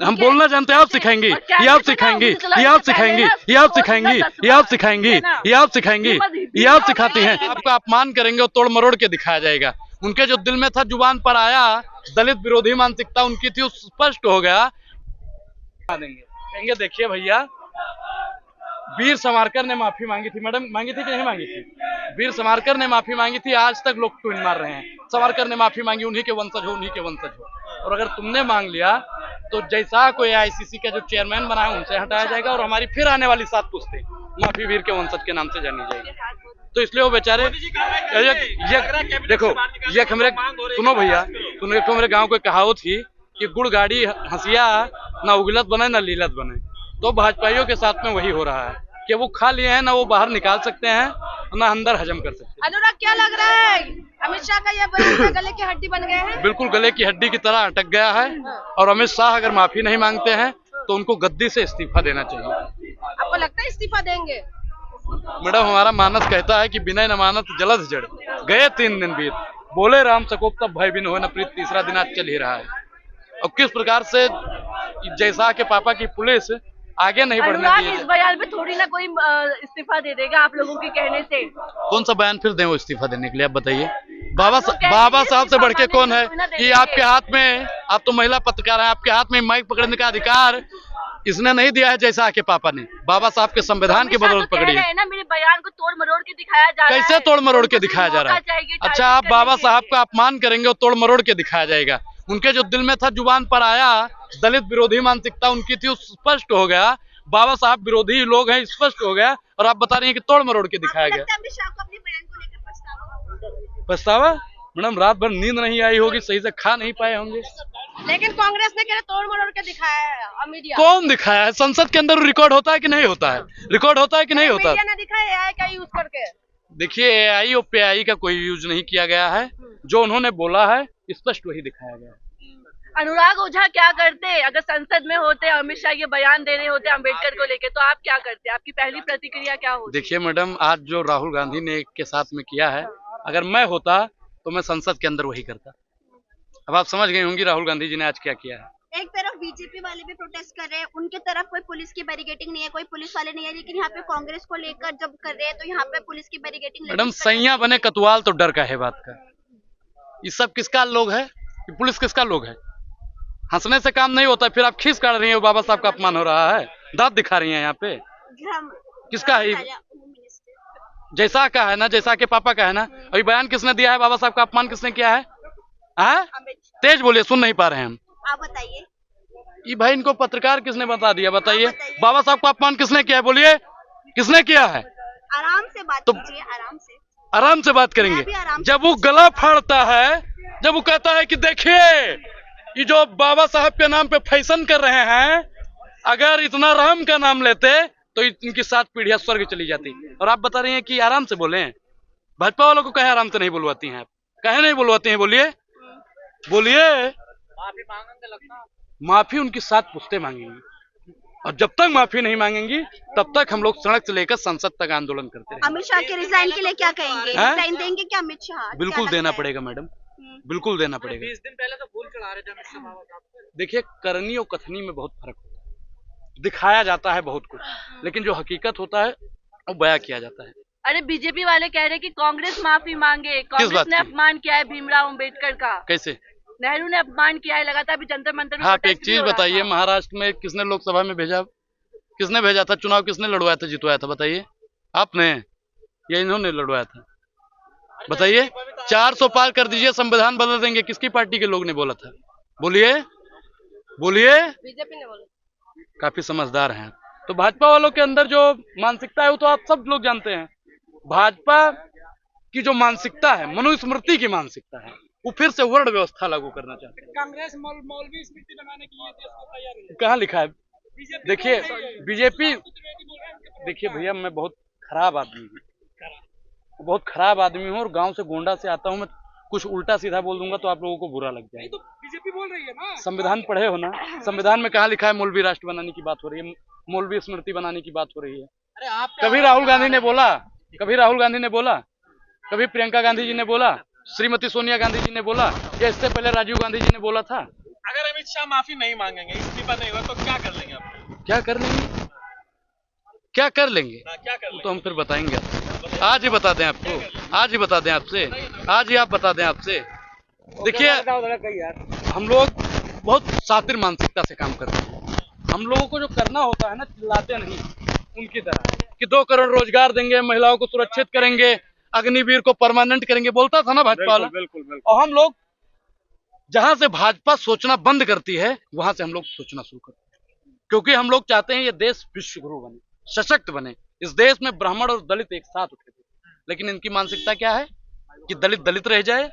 हम बोलना जानते हैं, आप सिखाएंगे, ये आप सिखाएंगे, ये आप सिखाएंगे, ये आप सिखाएंगे, ये आप सिखाएंगे, ये आप सिखाएंगे, ये आप सिखाते हैं। आपका अपमान करेंगे और तोड़ मरोड़ के दिखाया जाएगा। उनके जो दिल में था, जुबान पर आया, दलित विरोधी मानसिकता उनकी थी, स्पष्ट हो गया। कहेंगे देखिए भैया, वीर सावरकर ने माफी मांगी थी। मैडम मांगी थी कि नहीं मांगी थी? वीर सावरकर ने माफी मांगी थी, आज तक लोग ट्विन मार रहे हैं। सावरकर ने माफी मांगी, उन्हीं के वंशज हो, उन्हीं के वंशज हो। और अगर तुमने मांग लिया तो जैसा कोई आईसीसी का जो चेयरमैन बना है उनसे हटाया जाएगा और हमारी फिर आने वाली 7 पुश्तें माफी वीर के वंशज के नाम से जानी जाएगी। तो इसलिए वो बेचारे देखो, ये सुनो भैया, सुनो, मेरे गाँव को कहावत थी कि गुड़ गाड़ी हंसिया ना उगलत बने ना लीलत बने। तो भाजपाइयों के साथ में वही हो रहा है कि वो खा लिए हैं, ना वो बाहर निकाल सकते हैं ना अंदर हजम कर सकते हैं। अनुराग, क्या लग रहा है अमित शाह का ये बयान गले की हड्डी बन गए हैं? बिल्कुल गले की हड्डी की तरह अटक गया है। और अमित शाह अगर माफी नहीं मांगते हैं तो उनको गद्दी से इस्तीफा देना चाहिए। आपको लगता है इस्तीफा देंगे? मैडम, हमारा मानस कहता है कि बिना न मानत जलद जड़, गए 3 दिन बीत, बोले राम सकोप तब भय बिन हो न प्रीत, तीसरा दिन आज चल ही रहा है। और किस प्रकार से जैसा के पापा की पुलिस आगे नहीं बढ़ने दी। इस बयान पे थोड़ी ना कोई इस्तीफा दे देगा आप लोगों के कहने से। कौन सा बयान फिर दें वो इस्तीफा देने के लिए? आप बताइए। बाबा साहब से बढ़ के कौन है कि आपके हाथ में, आप तो महिला पत्रकार हैं, आपके हाथ में माइक पकड़ने का अधिकार इसने नहीं दिया है जैसा के पापा ने। बाबा साहब के संविधान की बदौलत पकड़ी है ना। मेरे बयान को तोड़ मरोड़ के दिखाया जा रहा है। कैसे तोड़ मरोड़ के दिखाया जा रहा है? अच्छा, आप बाबा साहब का अपमान करेंगे और तोड़ मरोड़ के दिखाया जाएगा। उनके जो दिल में था, जुबान पर आया, दलित विरोधी मानसिकता उनकी थी, स्पष्ट हो गया। बाबा साहब विरोधी लोग हैं, स्पष्ट हो गया। और आप बता रही हैं कि तोड़ मरोड़ के दिखाया गया। अमित शाह को अपने बयान को लेकर पछतावा? मैडम, रात भर नींद नहीं आई होगी, सही से खा नहीं पाए होंगे। लेकिन कांग्रेस ने तोड़ मरोड़ के दिखाया है। मीडिया कौन दिखाया है? संसद के अंदर रिकॉर्ड होता है कि नहीं होता है? रिकॉर्ड होता है कि नहीं होता? मीडिया ने दिखाया AI का यूज करके। देखिए, AI और PI का कोई यूज नहीं किया गया है। जो उन्होंने बोला है स्पष्ट वही दिखाया गया है। अनुराग ओझा क्या करते अगर संसद में होते, अमित शाह ये बयान दे रहे होते अम्बेडकर को लेके, तो आप क्या करते? आपकी पहली प्रतिक्रिया क्या होती? देखिए मैडम, आज जो राहुल गांधी ने के साथ में किया है, अगर मैं होता तो मैं संसद के अंदर वही करता। अब आप समझ गई होंगी राहुल गांधी जी ने आज क्या किया है। एक तरफ बीजेपी वाले भी प्रोटेस्ट कर रहे हैं, उनके तरफ कोई पुलिस की बैरिकेडिंग नहीं है, कोई पुलिस वाले नहीं है, लेकिन यहाँ पे कांग्रेस को लेकर जब कर रहे हैं तो यहाँ पे पुलिस की बैरिकेडिंग। मैडम, सैया बने कतवाल तो डर का है बात का। ये सब किसका लोग है? पुलिस किसका लोग है? हंसने से काम नहीं होता। फिर आप खींच काट रही है, बाबा साहब का अपमान हो रहा है, दांत दिखा रही है यहाँ पे। किसका है? जैसा का है ना, जैसा के पापा का है ना। अभी बयान किसने दिया है? बाबा साहब का अपमान किसने किया है? तेज बोलिए, सुन नहीं पा रहे हैं हम। आप बताइए। ये भाई, इनको पत्रकार किसने बता दिया? बताइए। बाबा साहब का अपमान किसने किया है? बोलिए, किसने किया है? आराम से बात कीजिए, आराम से बात करेंगे। जब वो गला फाड़ता है, जब वो कहता है कि देखिए ये जो बाबा साहब के नाम पे फैशन कर रहे हैं, अगर इतना राम का नाम लेते तो इनकी 7 पीढ़ियां स्वर्ग चली जाती। और आप बता रही हैं कि आराम से बोले। भाजपा वालों को कहे आराम से नहीं बुलवाती हैं? आप कहे नहीं बुलवाती हैं? बोलिए, बोलिए। माफी उनकी 7 पुश्तें मांगेंगी, और जब तक माफी नहीं मांगेंगी तब तक हम लोग सड़क से लेकर संसद तक आंदोलन करते रहेंगे। अमित शाह के रिजाइन के लिए क्या कहेंगे? रिजाइन देंगे क्या अमित शाह? बिल्कुल देना पड़ेगा मैडम, बिल्कुल देना पड़ेगा। 20 दिन पहले तो फूल चढ़ा रहे थे अमित शाह। देखिए, करनी और कथनी में बहुत फर्क होता है। दिखाया जाता है बहुत कुछ, लेकिन जो हकीकत होता है वो बयां किया जाता है। अरे, बीजेपी वाले कह रहे हैं कि कांग्रेस माफी मांगे। कांग्रेस ने अपमान किया है भीमराव अम्बेडकर का। कैसे? नेहरू ने अपमान किया है, लगातार भी जंतर मंतर में। हाँ, एक चीज बताइए, महाराष्ट्र में किसने लोकसभा में भेजा? किसने भेजा था? चुनाव किसने लड़वाया था, जितवाया था? बताइए। आपने या इन्होंने लड़वाया था? बताइए। 400 पार कर दीजिए, संविधान बदल देंगे। किसकी पार्टी के लोग ने बोला था? बोलिए, बोलिए। बीजेपी ने बोला। काफी समझदार हैं। तो भाजपा वालों के अंदर जो मानसिकता है वो तो आप सब लोग जानते हैं। भाजपा की जो मानसिकता है, मनुस्मृति की मानसिकता है, वो फिर से वर्ण व्यवस्था लागू करना चाहते हैं। कांग्रेस मौलवी स्मृति बनाने के लिए तैयार है। कहाँ लिखा है? देखिए, बीजेपी, देखिए भैया, मैं बहुत खराब आदमी हूँ, बहुत खराब आदमी हूँ, और गांव से गोंडा से आता हूँ। मैं कुछ उल्टा सीधा बोल दूंगा तो आप लोगों को बुरा लग जाएगा। तो बीजेपी बोल रही है ना। संविधान पढ़े हो ना? संविधान में कहाँ लिखा है मौलवी राष्ट्र बनाने की बात हो रही है, मौलवी स्मृति बनाने की बात हो रही है? अरे, आप कभी राहुल गांधी ने बोला? कभी राहुल गांधी ने बोला? कभी प्रियंका गांधी जी ने बोला? श्रीमती सोनिया गांधी जी ने बोला? या इससे पहले राजीव गांधी जी ने बोला था? अगर अमित शाह माफी नहीं मांगेंगे, इस्तीफा नहीं होगा तो क्या कर लेंगे आप? क्या कर लेंगे, क्या कर लेंगे क्या कर लेंगे? तो हम फिर बताएंगे आपको। आज ही बता दें आपको, आज ही बता दें आपसे, आज ही आप बता दें आपसे। देखिए हम लोग बहुत शातिर मानसिकता से काम करते हैं। हम लोगों को जो करना होता है ना, चिल्लाते नहीं उनकी तरह कि 2 करोड़ रोजगार देंगे, महिलाओं को सुरक्षित करेंगे, अग्निवीर को परमानेंट करेंगे, बोलता था ना भाजपा वाला। बिल्कुल। और हम लोग जहां से भाजपा सोचना बंद करती है वहां से हम लोग सोचना शुरू करते हैं, क्योंकि हम लोग चाहते हैं ये देश विश्व गुरु बने, सशक्त बने। इस देश में ब्राह्मण और दलित एक साथ उठे थे, लेकिन इनकी मानसिकता क्या है कि दलित दलित रह जाए,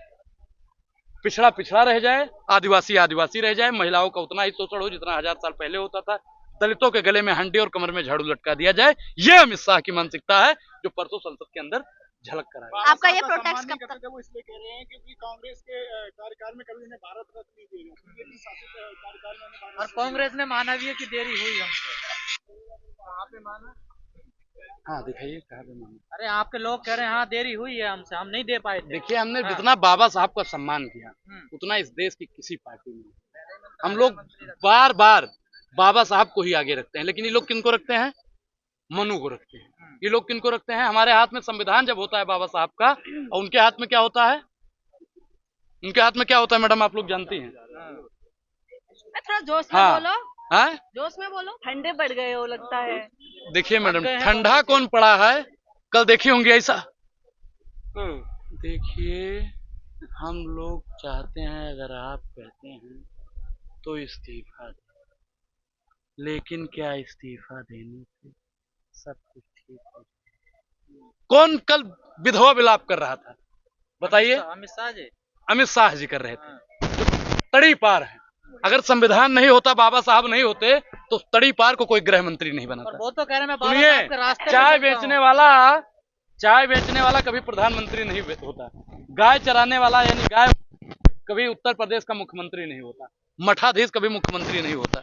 पिछड़ा पिछड़ा रह जाए, आदिवासी आदिवासी रह जाए, महिलाओं का उतना ही शोषण हो जितना 1000 साल पहले होता था, दलितों के गले में हंडी और कमर में झाड़ू लटका दिया जाए। ये अमित शाह की मानसिकता है जो परसों संसद के अंदर झलक कर आए। आपका ये प्रोटेस्ट कब तक? वो इसलिए कह रहे हैं क्योंकि कांग्रेस के कार्यकाल में कभी उन्हें भारत रत्न नहीं दिए गए, बीजेपी शासित कार्यकाल में उन्हें भारत और कांग्रेस ने माना भी है कि देरी हुई हमसे। कहाँ पे माना? हाँ दिखाइए कहाँ पे माना। अरे आपके लोग कह रहे हैं हाँ देरी हुई है हमसे, हम नहीं दे पाए थे। देखिए हमने जितना बाबा साहब का सम्मान किया उतना इस देश की किसी पार्टी में नहीं। हम लोग बार बार बाबा साहब को ही आगे रखते हैं, लेकिन ये लोग किनको रखते हैं, मनु को रखते हैं। ये लोग किनको रखते हैं, हमारे हाथ में संविधान जब होता है बाबा साहब का, और उनके हाथ में क्या होता है, उनके हाथ में क्या होता है मैडम आप लोग जानती हैं। थोड़ा जोश में हाँ। बोलो, हाँ जोश में बोलो, ठंडे पड़ गए हो लगता है। देखिए मैडम, ठंडा कौन पड़ा है, कल देखी होंगी ऐसा। देखिए हम लोग चाहते हैं अगर आप कहते हैं तो इस्तीफा दें, लेकिन क्या इस्तीफा देने से सब कुछ ठीक हो जाए? कौन कल विधवा विलाप कर रहा था बताइए? अमित शाह जी। अमित शाह जी कर रहे थे। तड़ी पार है, अगर संविधान नहीं होता, बाबा साहब नहीं होते तो तड़ी पार को कोई गृह मंत्री नहीं और बनाता। वो तो कह रहे हैं मैं बाबा सुनिए, साहब के रास्ते पे चाय चलता हूँ। बेचने वाला कभी प्रधानमंत्री नहीं होता, गाय चराने वाला यानी गाय कभी उत्तर प्रदेश का मुख्यमंत्री नहीं होता, मठाधीश कभी मुख्यमंत्री नहीं होता।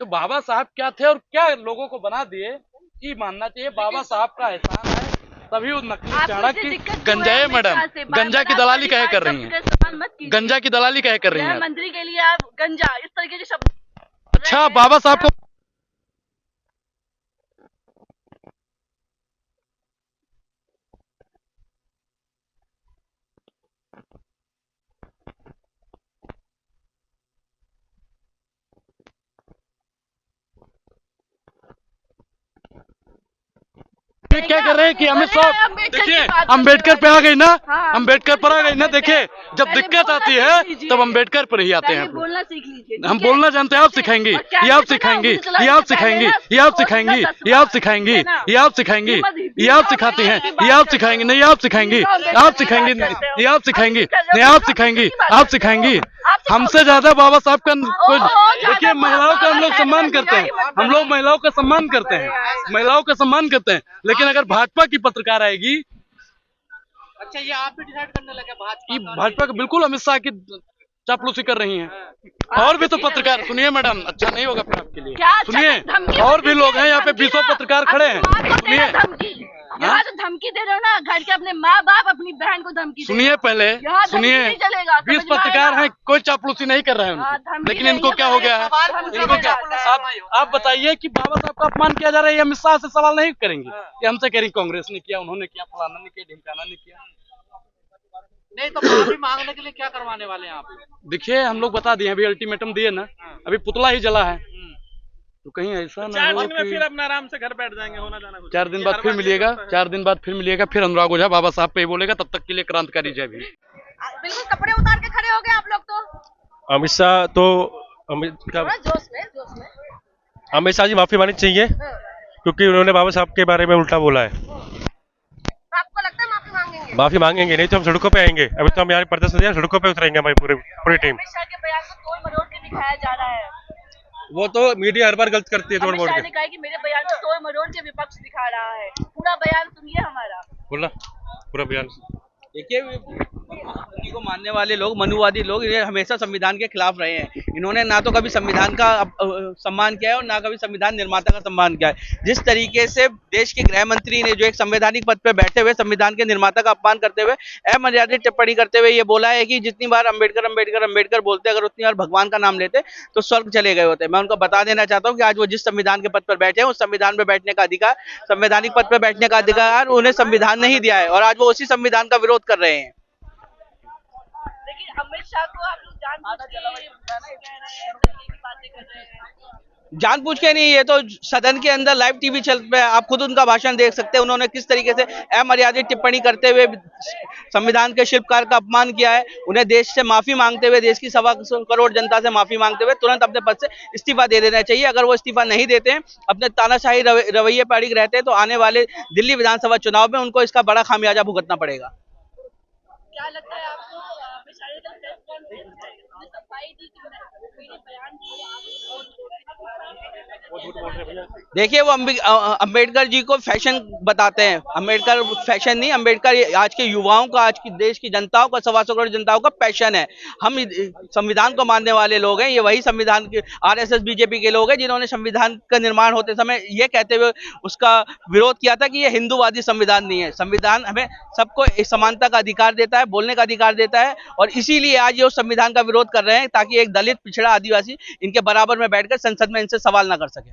तो बाबा साहब क्या थे और क्या लोगों को बना दिए, ये मानना चाहिए बाबा साहब का एहसान है। तभी वो नकली चाणक की गंजाए मैडम, गंजा की दलाली कहे कर रही हैं, गंजा की दलाली कहे कर रही हैं। मंत्री के लिए आप गंजा इस तरीके के शब्द। अच्छा बाबा साहब को क्या कर रहे हैं कि अमित शाह, देखिए अम्बेडकर पे आ गई ना, अम्बेडकर पर आ गई ना। देखिए जब दिक्कत आती है तब अम्बेडकर पर ही आते हैं। बोलना सीख लीजिए। हम बोलना जानते हैं, आप सिखाएंगी, ये आप सिखाएंगी, ये आप सिखाएंगी, ये आप सिखाएंगी, ये आप सिखाएंगी, ये आप सिखाएंगी, ये आप सिखाती हैं, ये आप सिखाएंगी, नहीं आप सिखाएंगी, आप सिखाएंगी, ये आप सिखाएंगी, नहीं आप सिखाएंगी, आप सिखाएंगी। हमसे ज्यादा बाबा साहब का कोई। देखिए महिलाओं का हम लोग सम्मान करते हैं, हम लोग महिलाओं का सम्मान करते हैं, महिलाओं का सम्मान करते हैं, लेकिन अगर भाजपा की पत्रकार आएगी। अच्छा ये आप भी डिसाइड करने लगे भाजपा का बिल्कुल अमित शाह की चापलूसी कर रही हैं। और भी तो पत्रकार, सुनिए मैडम, अच्छा नहीं होगा फिर आपके लिए, सुनिए और भी लोग हैं यहाँ पे, 20 पत्रकार खड़े हैं, सुनिए। यहाँ तो धमकी दे रहे हो ना, घर के अपने माँ बाप अपनी बहन को धमकी। सुनिए पहले, सुनिए 20 पत्रकार हैं, कोई चापलूसी नहीं कर रहे हैं, लेकिन इनको क्या हो गया है, इनको क्या, आप बताइए कि बाबा साहब का अपमान किया जा रहा है, अमित शाह से सवाल नहीं करेंगे, ये हमसे कह रही कांग्रेस ने किया, उन्होंने किया, फलाना ने किया, ढिमकाना ने किया। नहीं तो माफी मांगने के लिए क्या करवाने वाले हैं आप? देखिए हम लोग बता दिए, अभी अल्टीमेटम दिए ना, अभी पुतला ही जला है, तो कहीं ऐसा ना 4 हो दिन में कि फिर अपना आराम से घर बैठ जाएंगे, होना जाना कुछ। 4 दिन बाद फिर मिलिएगा, 4 दिन बाद फिर मिलिएगा, फिर अनुराग ओझा बाबा साहब पे ही बोलेगा। तब तक के लिए क्रांतिकारी जय भी। बिल्कुल कपड़े उतार के खड़े हो गए आप लोग तो। अमित शाह तो जोश में अमित शाह जी माफी मांगनी चाहिए, क्योंकि उन्होंने बाबा साहब के बारे में उल्टा बोला है। तो आपको लगता है माफी मांगेंगे? माफी मांगेंगे, नहीं तो हम सड़कों पे आएंगे। अभी तो हम यहाँ प्रदर्शन दिया, सड़कों पे उतरेंगे हमारी पूरी टीम। अमित शाह के बयान को तोड़ मरोड़ के दिखाया जा रहा है। वो तो मीडिया हर बार गलत करती है, तोड़ अमित मोड़ शाह के। ने कहा कि मेरे बयान को तोड़ मरोड़ के विपक्ष दिखा रहा है। पूरा बयान सुनिए हमारा। बोलना पूरा बयान। देखिए उन्हीं को मानने वाले लोग, मनुवादी लोग, ये हमेशा संविधान के खिलाफ रहे हैं। इन्होंने ना तो कभी संविधान का सम्मान किया है और ना कभी संविधान निर्माता का सम्मान किया है। जिस तरीके से देश के गृह मंत्री ने जो एक संवैधानिक पद पर बैठे हुए संविधान के निर्माता का अपमान करते हुए, अमर्यादित टिप्पणी करते हुए ये बोला है कि जितनी बार अम्बेडकर अम्बेडकर अम्बेडकर बोलते, अगर उतनी बार भगवान का नाम लेते तो स्वर्ग चले गए होते। मैं उनको बता देना चाहता हूँ कि आज वो जिस संविधान के पद पर बैठे हैं, उस संविधान पर बैठने का अधिकार, संवैधानिक पद पर बैठने का अधिकार उन्हें संविधान नहीं दिया है और आज वो उसी संविधान का विरोध कर रहे हैं। लेकिन अमित शाह को आप लोग जानबूझ के नहीं, ये तो सदन के अंदर लाइव टीवी चल पे आप खुद उनका भाषण देख सकते हैं। उन्होंने किस तरीके से अमर्यादित टिप्पणी करते हुए संविधान के शिल्पकार का अपमान किया है। उन्हें देश से माफी मांगते हुए, देश की 1.25 करोड़ जनता से माफी मांगते हुए तुरंत अपने पद से इस्तीफा दे देना चाहिए। अगर वो इस्तीफा नहीं देते हैं, अपने तानाशाही रवैये पर अड़िग रहते हैं, तो आने वाले दिल्ली विधानसभा चुनाव में उनको इसका बड़ा खामियाजा भुगतना पड़ेगा। क्या लगता है आपको सफाई दी कि मेरे बयान देखिए, वो अम्बेडकर जी को फैशन बताते हैं। अम्बेडकर फैशन नहीं, अम्बेडकर आज के युवाओं का, आज की देश की जनताओं का, 1.25 करोड़ जनताओं का पैशन है। हम संविधान को मानने वाले लोग हैं। ये वही संविधान के आरएसएस बीजेपी के लोग हैं जिन्होंने संविधान का निर्माण होते समय ये कहते हुए उसका विरोध किया था कि ये हिंदूवादी संविधान नहीं है। संविधान हमें सबको एक समानता का अधिकार देता है, बोलने का अधिकार देता है और इसीलिए आज ये उस संविधान का विरोध कर रहे हैं ताकि एक दलित, पिछड़ा, आदिवासी इनके बराबर में बैठकर संसद में इनसे सवाल ना कर सके।